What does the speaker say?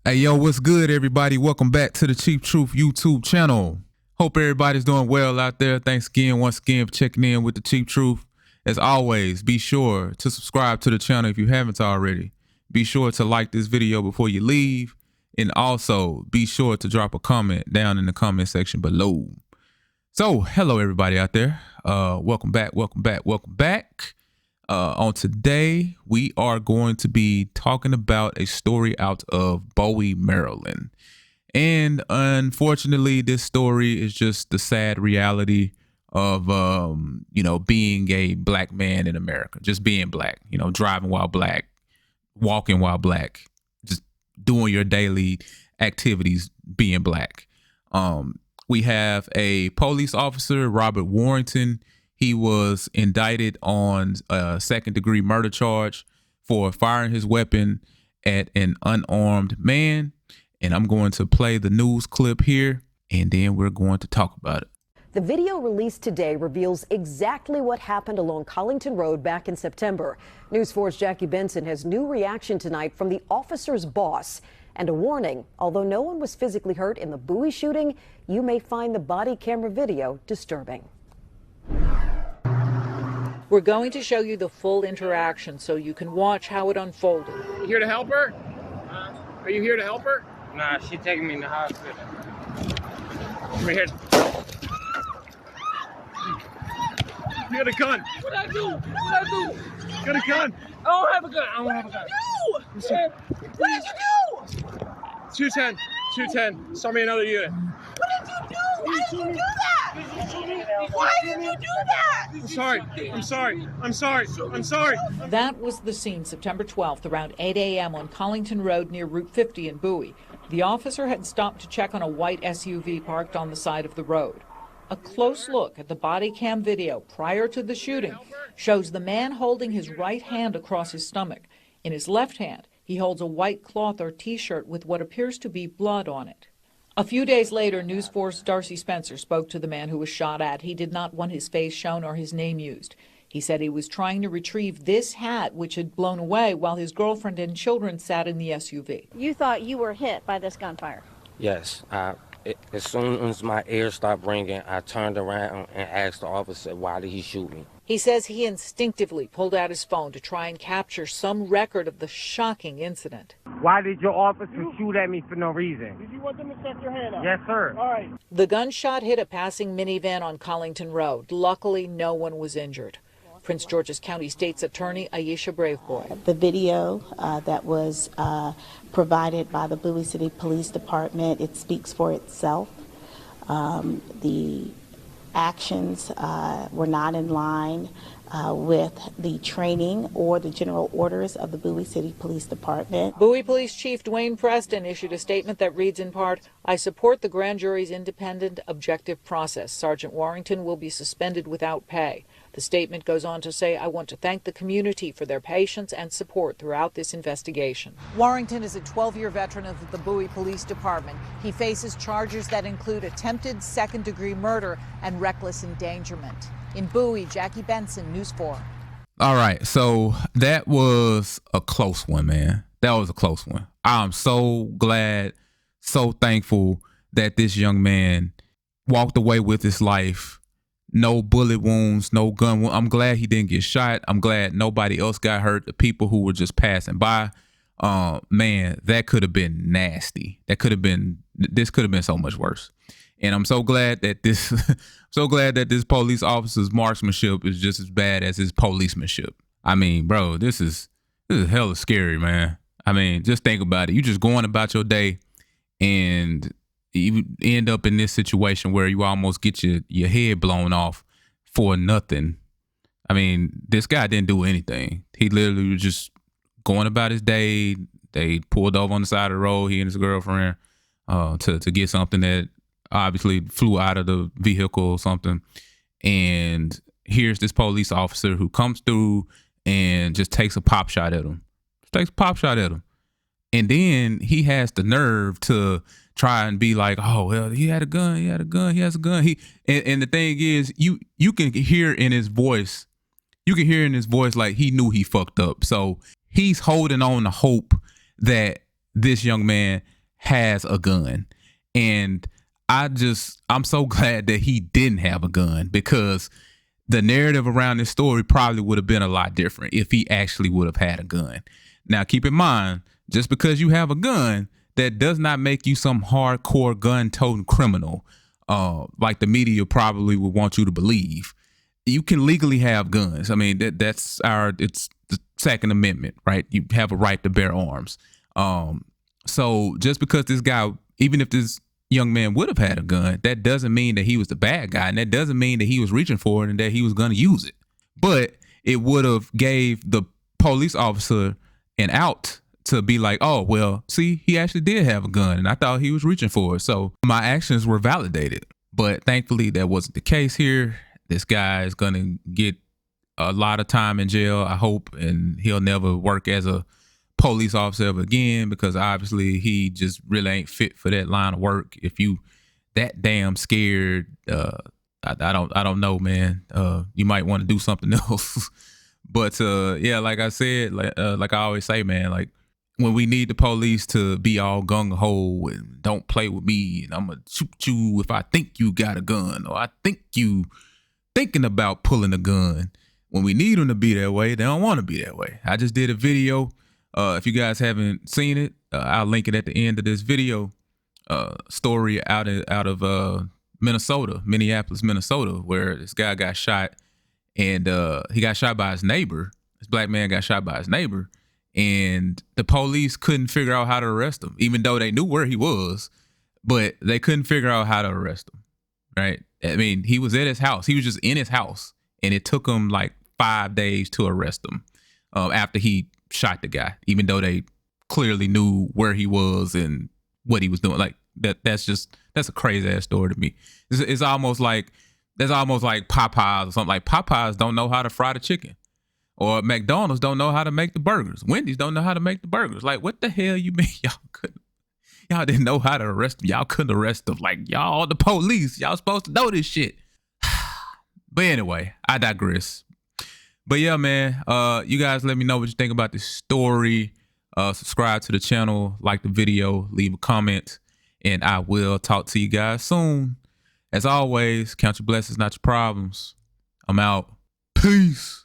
Hey, yo, what's good, everybody? Welcome back to the Chief Truth YouTube channel. Hope everybody's doing well out there. Thanks again, once again, for checking in with the Chief Truth. As always, be sure to subscribe to the channel if you haven't already. Be sure to like this video before you leave. And also, be sure to drop a comment down in the comment section below. So, hello, everybody out there. Welcome back. On today, we are going to be talking about a story out of Bowie, Maryland. And unfortunately, this story is just the sad reality of, being a black man in America, just being black, driving while black, walking while black, just doing your daily activities being black. We have a police officer, Robert Warrington. He was indicted on a second-degree murder charge for firing his weapon at an unarmed man. And I'm going to play the news clip here, and then we're going to talk about it. The video released today reveals exactly what happened along Collington Road back in September. News 4's Jackie Benson has new reaction tonight from the officer's boss and a warning. Although no one was physically hurt in the Bowie shooting, you may find the body camera video disturbing. We're going to show you the full interaction so you can watch how it unfolded. You here to help her? Are you here to help her? Nah, she taking me in the hospital. Come here. You got a gun. What I do? You got a gun. I don't have a gun. What did you do? 210. 210. Saw me another unit. What did you do? Why did you do that? Why did you do that? I'm sorry. That was the scene September 12th around 8 a.m. on Collington Road near Route 50 in Bowie. The officer had stopped to check on a white SUV parked on the side of the road. A close look at the body cam video prior to the shooting shows the man holding his right hand across his stomach. In his left hand, he holds a white cloth or T-shirt with what appears to be blood on it. A few days later, News 4's Darcy Spencer spoke to the man who was shot at. He did not want his face shown or his name used. He said he was trying to retrieve this hat, which had blown away while his girlfriend and children sat in the SUV. You thought you were hit by this gunfire? Yes. As soon as my ears stopped ringing, I turned around and asked the officer, why did he shoot me? He says he instinctively pulled out his phone to try and capture some record of the shocking incident. Why did your officer shoot at me for no reason? Did you want them to check your hand out? Yes, sir. All right. The gunshot hit a passing minivan on Collington Road. Luckily, no one was injured. Prince George's County State's Attorney Aisha Braveboy. The video that was provided by the Bowie City Police Department, it speaks for itself. The actions were not in line with the training or the general orders of the Bowie City Police Department. Bowie Police Chief Dwayne Preston issued a statement that reads in part, "I support the grand jury's independent, objective process. Sergeant Warrington will be suspended without pay." The statement goes on to say, "I want to thank the community for their patience and support throughout this investigation." Warrington is a 12-year veteran of the Bowie Police Department. He faces charges that include attempted second-degree murder and reckless endangerment. In Bowie, Jackie Benson, News 4. All right, so that was a close one, man. That was a close one. I'm so glad, so thankful that this young man walked away with his life. No bullet wounds, no gun wounds. I'm glad he didn't get shot. I'm glad nobody else got hurt. The people who were just passing by, man, that could have been nasty. This could have been so much worse. And I'm so glad that this, this police officer's marksmanship is just as bad as his policemanship. I mean, bro, this is hella scary, man. I mean, just think about it. You just going about your day and you end up in this situation where you almost get your head blown off for nothing. I mean, this guy didn't do anything. He literally was just going about his day. They pulled over on the side of the road, he and his girlfriend, to get something that obviously flew out of the vehicle or something. And here's this police officer who comes through and just takes a pop shot at him. And then he has the nerve to try and be like, oh, well, he has a gun. And the thing is, you can hear in his voice, like he knew he fucked up. So he's holding on to hope that this young man has a gun. And I'm so glad that he didn't have a gun, because the narrative around this story probably would have been a lot different if he actually would have had a gun. Now, keep in mind, just because you have a gun, that does not make you some hardcore gun-toting criminal, like the media probably would want you to believe. You can legally have guns. I mean, it's the Second Amendment, right? You have a right to bear arms. So just because this guy, even if this young man would have had a gun, that doesn't mean that he was the bad guy, and that doesn't mean that he was reaching for it and that he was going to use it. But it would have gave the police officer an out to be like, oh, well, see, he actually did have a gun, and I thought he was reaching for it. So my actions were validated. But thankfully, that wasn't the case here. This guy is going to get a lot of time in jail, I hope, and he'll never work as a police officer ever again, because obviously he just really ain't fit for that line of work. If you that damn scared, I don't know, man. You might want to do something else. But yeah, like I said, like I always say, man, like when we need the police to be all gung ho and don't play with me, and I'm gonna shoot you if I think you got a gun, or I think you thinking about pulling a gun. When we need them to be that way, they don't want to be that way. I just did a video. If you guys haven't seen it, I'll link it at the end of this video. Story out of Minneapolis, Minnesota, where this guy got shot, and he got shot by his neighbor. This black man got shot by his neighbor, and the police couldn't figure out how to arrest him, even though they knew where he was, but they couldn't figure out how to arrest him, right? I mean, he was at his house. He was just in his house, and it took him like 5 days to arrest him after he shot the guy, even though they clearly knew where he was and what he was doing. Like that's a crazy ass story to me. It's almost like Popeyes or something. Like Popeyes don't know how to fry the chicken, or McDonald's don't know how to make the burgers. Wendy's don't know how to make the burgers. Like, what the hell you mean y'all didn't know how to arrest them? Y'all couldn't arrest them. Like, y'all the police. Y'all supposed to know this shit. But anyway, I digress. But yeah, man, you guys let me know what you think about this story. Subscribe to the channel, like the video, leave a comment, and I will talk to you guys soon. As always, count your blessings, not your problems. I'm out. Peace.